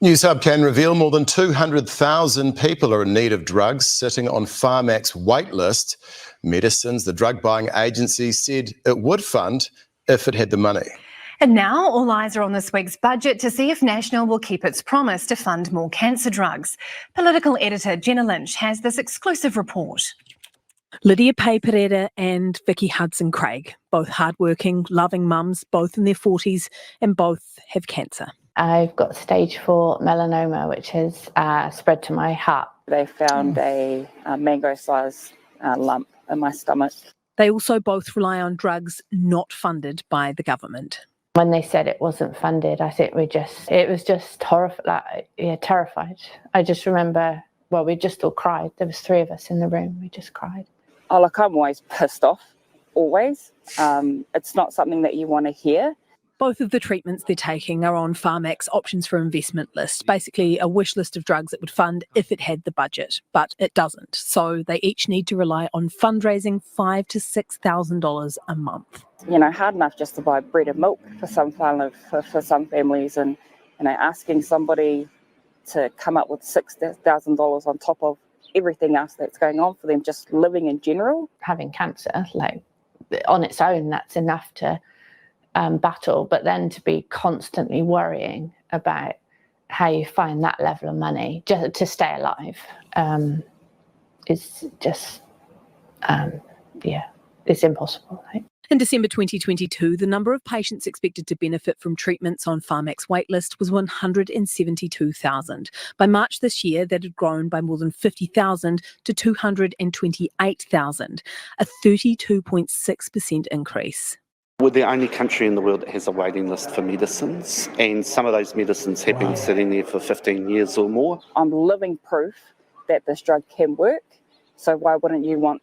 Newshub can reveal more than 200,000 people are in need of drugs sitting on Pharmac's waitlist. Medicines the drug buying agency said it would fund if it had the money. And now all eyes are on this week's budget to see if National will keep its promise to fund more cancer drugs. Political editor Jenna Lynch has this exclusive report. Lydia Pay-Pereira and Vicky Hudson-Craig, both hardworking, loving mums, both in their 40s, and both have cancer. I've got stage 4 melanoma, which has spread to my heart. They found a mango-sized lump in my stomach. They also both rely on drugs not funded by the government. When they said it wasn't funded, I think it was just terrified. I just remember, we just all cried. There was 3 of us in the room. We just cried. Oh, look, I'm always pissed off, always. It's not something that you want to hear. Both of the treatments they're taking are on Pharmac's options for investment list, basically a wish list of drugs it would fund if it had the budget, but it doesn't. So they each need to rely on fundraising $5,000 to $6,000 a month. You know, hard enough just to buy bread and milk for some families, and asking somebody to come up with $6,000 on top of everything else that's going on for them, just living in general. Having cancer, on its own, that's enough to battle, but then to be constantly worrying about how you find that level of money just to stay alive is just, it's impossible. Right? In December 2022, the number of patients expected to benefit from treatments on Pharmac's waitlist was 172,000. By March this year, that had grown by more than 50,000 to 228,000, a 32.6% increase. We're the only country in the world that has a waiting list for medicines, and some of those medicines have been sitting there for 15 years or more. I'm living proof that this drug can work, so why wouldn't you want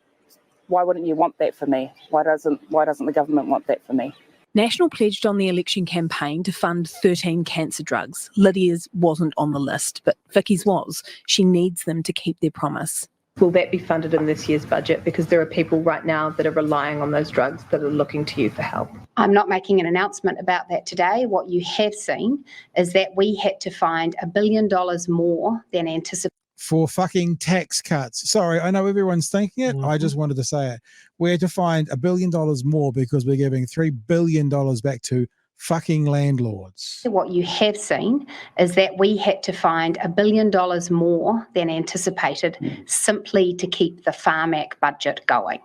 that for me? Why doesn't the government want that for me? National pledged on the election campaign to fund 13 cancer drugs. Lydia's wasn't on the list, but Vicky's was. She needs them to keep their promise. Will that be funded in this year's budget? Because there are people right now that are relying on those drugs that are looking to you for help. I'm not making an announcement about that today. What you have seen is that we had to find $1 billion more than anticipated. For fucking tax cuts. Sorry, I know everyone's thinking it. I just wanted to say it. We had to find $1 billion more because we're giving $3 billion back to fucking landlords. What you have seen is that we had to find $1 billion more than anticipated simply to keep the Pharmac budget going.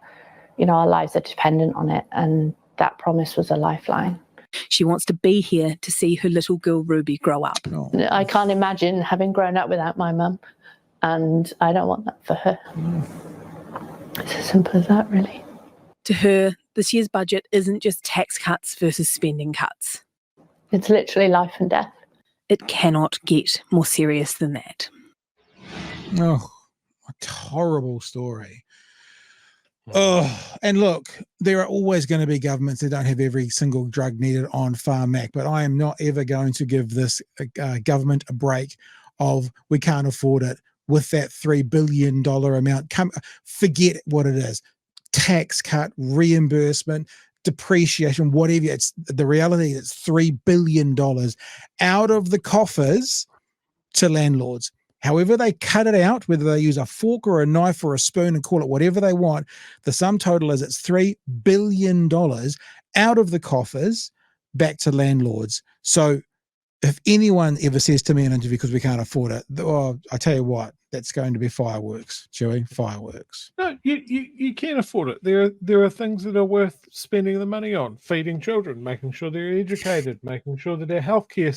You know, our lives are dependent on it, and that promise was a lifeline. She wants to be here to see her little girl Ruby grow up. Oh. I can't imagine having grown up without my mum, and I don't want that for her. It's as simple as that, really. To her, this year's budget isn't just tax cuts versus spending cuts. It's literally life and death. It cannot get more serious than that. Oh, a horrible story. Oh, and look, there are always going to be governments that don't have every single drug needed on Pharmac, but I am not ever going to give this government a break of we can't afford it with that $3 billion amount. Forget what it is. Tax cut, reimbursement, depreciation, whatever. It's the reality. It's $3 billion out of the coffers to landlords. However they cut it out, whether they use a fork or a knife or a spoon and call it whatever they want, the sum total is it's $3 billion out of the coffers back to landlords. So if anyone ever says to me in an interview because we can't afford it, I tell you what, that's going to be fireworks, Chewy, fireworks. No, you can afford it. There are things that are worth spending the money on. Feeding children, making sure they're educated, making sure that our healthcare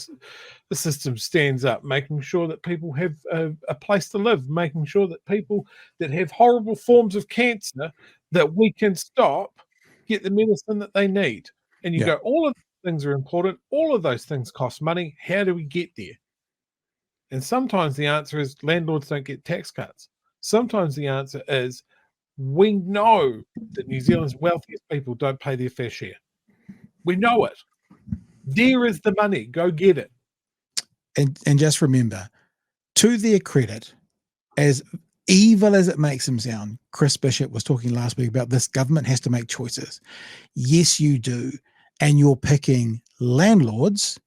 system stands up, making sure that people have a place to live, making sure that people that have horrible forms of cancer that we can stop get the medicine that they need. And you go, all of those things are important. All of those things cost money. How do we get there? And sometimes the answer is landlords don't get tax cuts. Sometimes the answer is we know that New Zealand's wealthiest people don't pay their fair share. We know it. There is the money. Go get it. And just remember, to their credit, as evil as it makes them sound, Chris Bishop was talking last week about this government has to make choices. Yes, you do. And you're picking landlords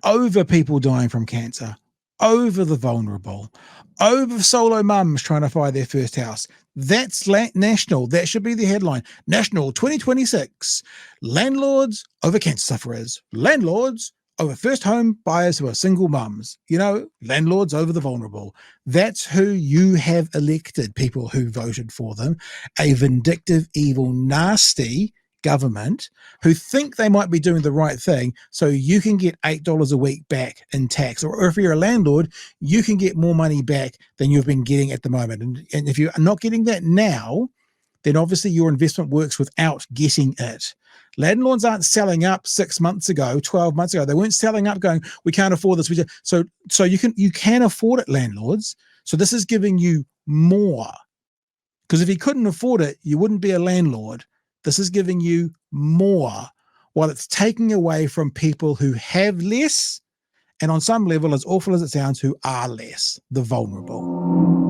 over people dying from cancer, over the vulnerable, over solo mums trying to buy their first house. That's national. That should be the headline. National 2026. Landlords over cancer sufferers. Landlords over first home buyers who are single mums. You know, landlords over the vulnerable. That's who you have elected, people who voted for them. A vindictive, evil, nasty government who think they might be doing the right thing so you can get $8 a week back in tax, or if you're a landlord, you can get more money back than you've been getting at the moment. And if you're not getting that now, then obviously your investment works without getting it. Landlords aren't selling up 6 months ago, 12 months ago. They weren't selling up going, we can't afford this. So you can afford it, landlords. So this is giving you more. Because if you couldn't afford it, you wouldn't be a landlord. This is giving you more, while it's taking away from people who have less, and on some level, as awful as it sounds, who are less, the vulnerable.